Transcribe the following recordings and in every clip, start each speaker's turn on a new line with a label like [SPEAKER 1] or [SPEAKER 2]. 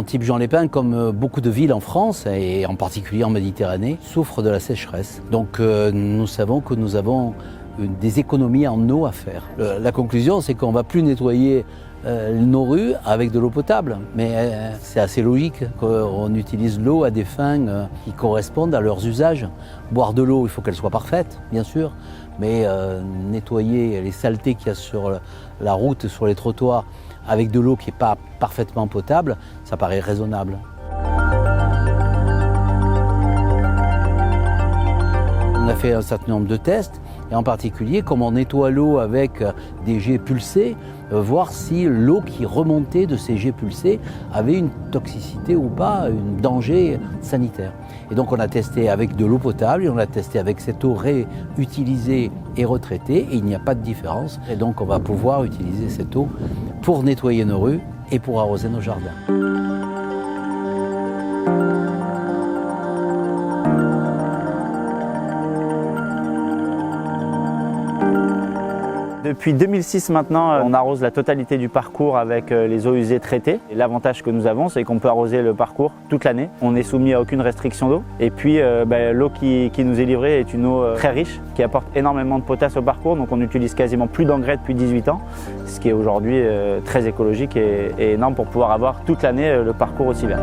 [SPEAKER 1] Antibes-Juan-les-Pins, comme beaucoup de villes en France, et en particulier en Méditerranée, souffre de la sécheresse. Donc nous savons que nous avons des économies en eau à faire. La conclusion, c'est qu'on ne va plus nettoyer nos rues avec de l'eau potable. Mais c'est assez logique qu'on utilise l'eau à des fins qui correspondent à leurs usages. Boire de l'eau, il faut qu'elle soit parfaite, bien sûr, mais nettoyer les saletés qu'il y a sur la route, sur les trottoirs, avec de l'eau qui n'est pas parfaitement potable, ça paraît raisonnable. On a fait un certain nombre de tests, et en particulier, comme on nettoie l'eau avec des jets pulsés, voir si l'eau qui remontait de ces jets pulsés avait une toxicité ou pas, un danger sanitaire. Et donc on a testé avec de l'eau potable, et on a testé avec cette eau réutilisée et retraitée, et il n'y a pas de différence. Et donc on va pouvoir utiliser cette eau pour nettoyer nos rues et pour arroser nos jardins.
[SPEAKER 2] Depuis 2006 maintenant, on arrose la totalité du parcours avec les eaux usées traitées. L'avantage que nous avons, c'est qu'on peut arroser le parcours toute l'année. On n'est soumis à aucune restriction d'eau. Et puis l'eau qui nous est livrée est une eau très riche, qui apporte énormément de potasse au parcours. Donc on utilise quasiment plus d'engrais depuis 18 ans, ce qui est aujourd'hui très écologique et énorme pour pouvoir avoir toute l'année le parcours aussi vert.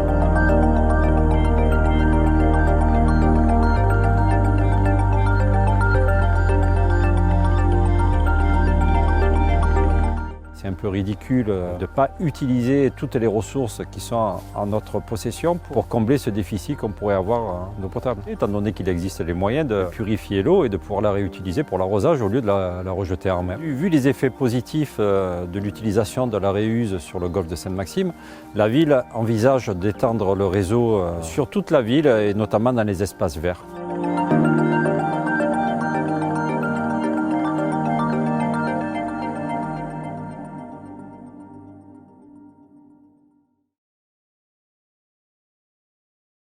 [SPEAKER 3] C'est un peu ridicule de ne pas utiliser toutes les ressources qui sont en notre possession pour combler ce déficit qu'on pourrait avoir en eau potable. Étant donné qu'il existe les moyens de purifier l'eau et de pouvoir la réutiliser pour l'arrosage au lieu de la rejeter en mer. Vu les effets positifs de l'utilisation de la réuse sur le golfe de Sainte-Maxime, la ville envisage d'étendre le réseau sur toute la ville et notamment dans les espaces verts.